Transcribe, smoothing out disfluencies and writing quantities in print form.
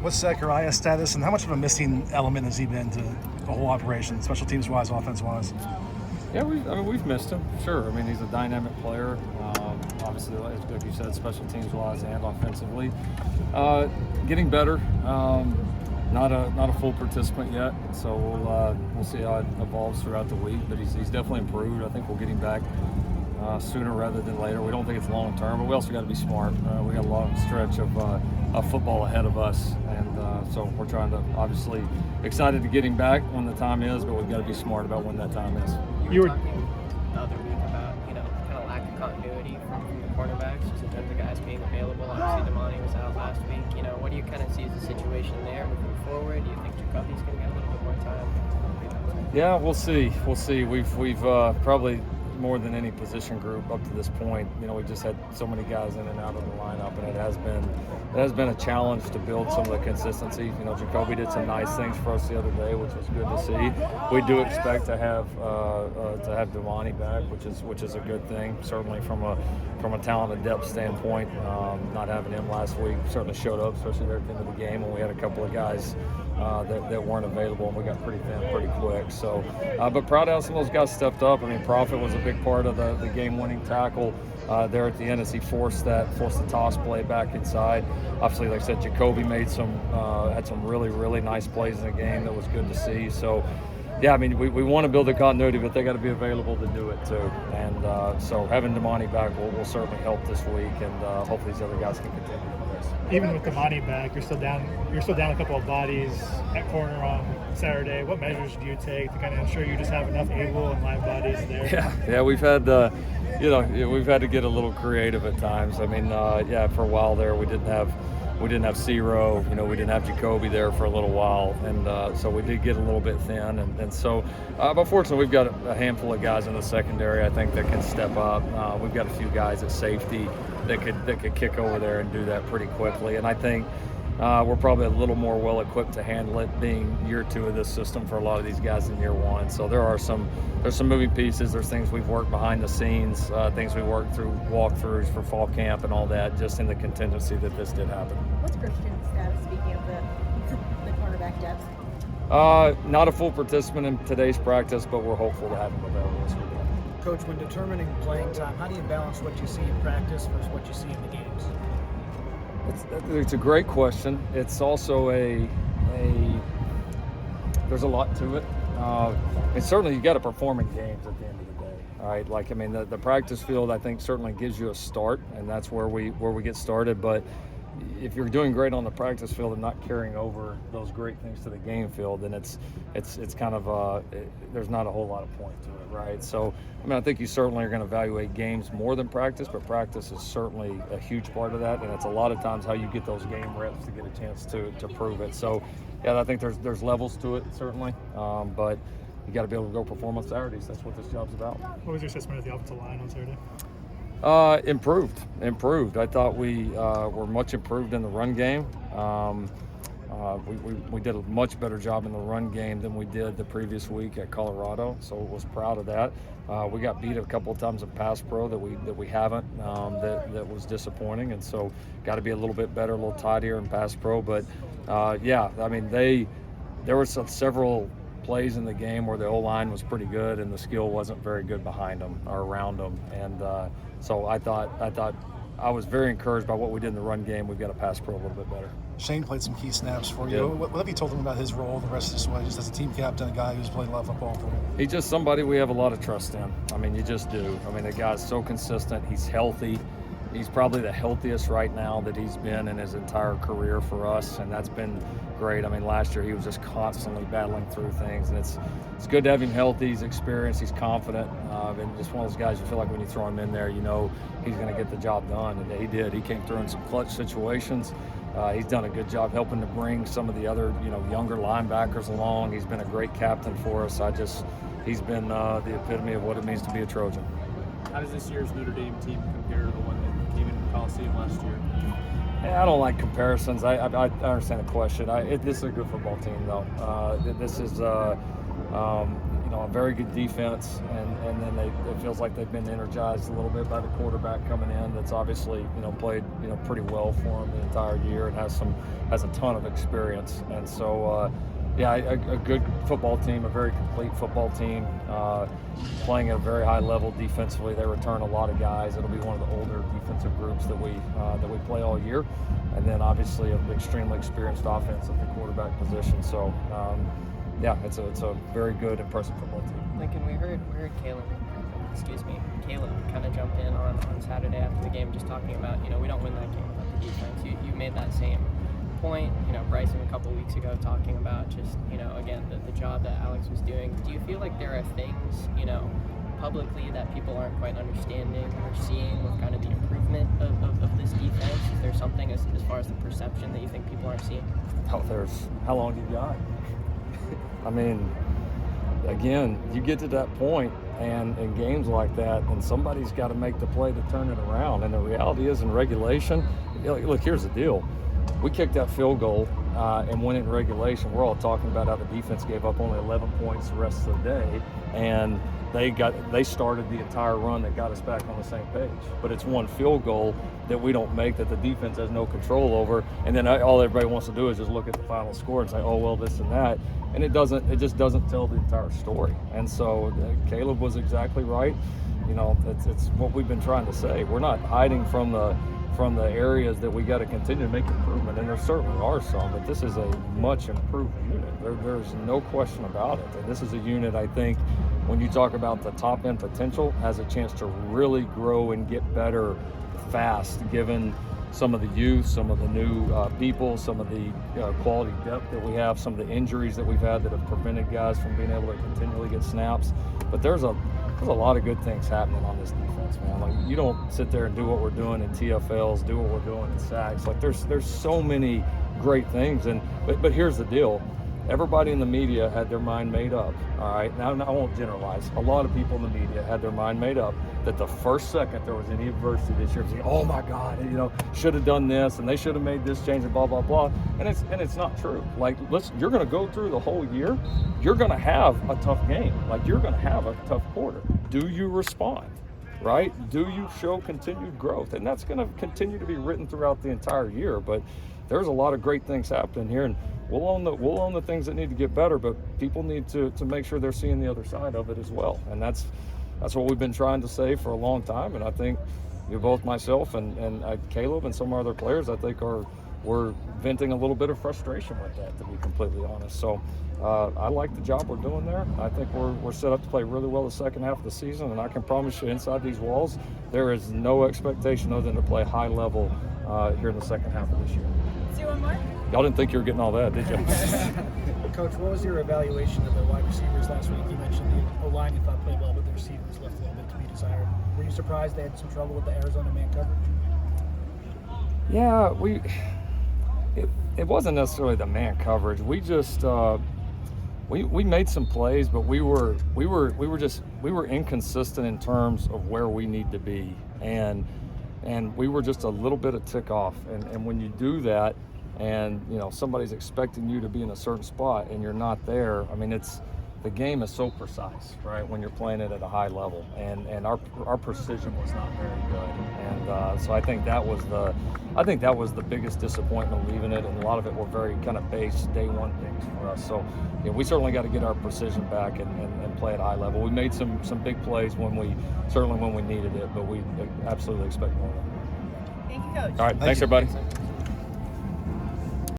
What's Zachariah's status, and how much of a missing element has he been to the whole operation, special teams wise, offense wise? Yeah, we've missed him. Sure. I mean, he's a dynamic player. Obviously, like you said, special teams wise and offensively, getting better. Not a full participant yet, so we'll see how it evolves throughout the week. But he's definitely improved. I think we'll get him back sooner rather than later. We don't think it's long term, but we also got to be smart. We got a long stretch of football ahead of us, and so we're trying to obviously excited to get him back when the time is, but we've got to be smart about when that time is. You were talking the other week about, kind of lack of continuity from the cornerbacks, just in terms of guys being available. Obviously, Damani was out last week. What do you kind of see as the situation there moving forward? Do you think Jacoby's going to get a little bit more time? Yeah, we'll see. We've probably more than any position group up to this point. We just had so many guys in and out of the lineup, and it has been a challenge to build some of the consistency. Jacoby did some nice things for us the other day, which was good to see. We do expect to have Damani back, which is a good thing. Certainly from a talent and depth standpoint, not having him last week certainly showed up, especially there at the end of the game when we had a couple of guys that weren't available, and we got pretty thin pretty quick. So, but proud of how some of those guys stepped up. I mean, Prophet was a big part of the game-winning tackle there at the end as he forced the toss play back inside. Obviously, like I said, Jacoby had some really, really nice plays in the game that was good to see. So, yeah, I mean, we want to build the continuity, but they got to be available to do it too. And so having Damani back will certainly help this week, and hopefully these other guys can continue this. Even with Damani back, you're still down a couple of bodies at corner on Saturday. What measures do you take to kind of ensure you just have enough able and line bodies there? Yeah, we've had we've had to get a little creative at times. I mean, for a while there we didn't have Ciro, we didn't have Jacoby there for a little while, and so we did get a little bit thin, and so, but fortunately we've got a handful of guys in the secondary, I think, that can step up. We've got a few guys at safety that could kick over there and do that pretty quickly, and I think we're probably a little more well equipped to handle it, being year 2 of this system for a lot of these guys in year 1. So there's some moving pieces. There's things we've worked behind the scenes, things we worked through walkthroughs for fall camp and all that, just in the contingency that this did happen. What's Christian's status, speaking of the cornerback depth? Not a full participant in today's practice, but we're hopeful to have him available this weekend. Coach, when determining playing time, how do you balance what you see in practice versus what you see in the games? It's a great question. It's also there's a lot to it. And certainly you got to perform in games at the end of the day. All right, the practice field, I think, certainly gives you a start, and that's where we get started. But if you're doing great on the practice field and not carrying over those great things to the game field, then it's kind of there's not a whole lot of point to it, right? So, I think you certainly are going to evaluate games more than practice, but practice is certainly a huge part of that, and it's a lot of times how you get those game reps to get a chance to prove it. So, yeah, I think there's levels to it, certainly, but you got to be able to go perform on Saturdays. That's what this job's about. What was your assessment of the offensive line on Saturday? Improved. I thought we were much improved in the run game. We did a much better job in the run game than we did the previous week at Colorado, so I was proud of that. We got beat a couple of times in pass pro that we haven't, that was disappointing, and so got to be a little bit better, a little tidier in pass pro. But there were several plays in the game where the O-line was pretty good and the skill wasn't very good behind them or around them, and so I thought I was very encouraged by what we did in the run game. We've got to pass pro a little bit better. Shane played some key snaps for you. Yeah. What have you told him about his role the rest of this way, just as a team captain, a guy who's played a lot of football for you? He's just somebody we have a lot of trust in. You just do. The guy's so consistent. He's healthy. He's probably the healthiest right now that he's been in his entire career for us, and that's been great. last year he was just constantly battling through things, and it's good to have him healthy. He's experienced, he's confident, and just one of those guys you feel like when you throw him in there, he's going to get the job done, and he did. He came through in some clutch situations. He's done a good job helping to bring some of the other, younger linebackers along. He's been a great captain for us. He's been the epitome of what it means to be a Trojan. How does this year's Notre Dame team compare to the one that came in the Coliseum last year? I don't like comparisons. I understand the question. This is a good football team, though. This is, a very good defense, and then it feels like they've been energized a little bit by the quarterback coming in. That's obviously played pretty well for them the entire year and has a ton of experience. And so a good football team, a very complete football team, playing at a very high level defensively. They return a lot of guys. It'll be one of the older defensive groups that we play all year, and then obviously an extremely experienced offense at the quarterback position. So. It's a very good, impressive football team. Lincoln, we heard Caleb kind of jump in on Saturday after the game, just talking about, we don't win that game without the defense. You made that same point, Bryson a couple weeks ago talking about just, again, the job that Alex was doing. Do you feel like there are things, publicly that people aren't quite understanding or seeing with kind of the improvement of this defense? Is there something as far as the perception that you think people aren't seeing? How long do you got? I mean, again, you get to that point, and in games like that, and somebody's got to make the play to turn it around. And the reality is, in regulation, look, here's the deal. We kicked that field goal and went in regulation. We're all talking about how the defense gave up only 11 points the rest of the day, and they started the entire run that got us back on the same page. But it's one field goal that we don't make, that the defense has no control over, and then all everybody wants to do is just look at the final score and say, oh well, this and that, and it just doesn't tell the entire story. And so Caleb was exactly right. It's what we've been trying to say. We're not hiding from the areas that we got to continue to make improvement, and there certainly are some, but this is a much improved unit. There's no question about it. And this is a unit, I think, when you talk about the top end potential, has a chance to really grow and get better fast, given some of the youth, some of the new people, some of the quality depth that we have, some of the injuries that we've had that have prevented guys from being able to continually get snaps. But there's a lot of good things happening on this defense, man. Like, you don't sit there and do what we're doing in TFLs, do what we're doing in sacks. Like, there's so many great things. But here's the deal. Everybody in the media had their mind made up, all right? Now, I won't generalize. A lot of people in the media had their mind made up that the first second there was any adversity this year, saying, oh my God, should have done this, and they should have made this change, and blah, blah, blah. And it's not true. Like, you're going to go through the whole year. You're going to have a tough game. Like, you're going to have a tough quarter. Do you respond, right? Do you show continued growth? And that's going to continue to be written throughout the entire year. But there's a lot of great things happening here, and we'll own the things that need to get better, but people need to make sure they're seeing the other side of it as well. And that's what we've been trying to say for a long time. And I think both myself and Caleb and some of our other players, I think we're venting a little bit of frustration with that, to be completely honest. So I like the job we're doing there. I think we're set up to play really well the second half of the season, and I can promise you, inside these walls, there is no expectation other than to play high level here in the second half of this year. See one more? Y'all didn't think you were getting all that, did you? Coach, what was your evaluation of the wide receivers last week? You mentioned the O-line you thought played well, but the receivers left a little bit to be desired. Were you surprised they had some trouble with the Arizona man coverage? Yeah, it wasn't necessarily the man coverage. We just we made some plays, but we were inconsistent in terms of where we need to be, and we were just a little bit of tick off. And when you do that, and somebody's expecting you to be in a certain spot and you're not there, I mean, the game is so precise, right, when you're playing it at a high level, and our precision was not very good, and so I think that was the biggest disappointment leaving it, and a lot of it were very kind of base day one things for us. So we certainly got to get our precision back and play at a high level. We made some big plays when we needed it, but we absolutely expect more. Thank you, Coach. All right, thanks everybody.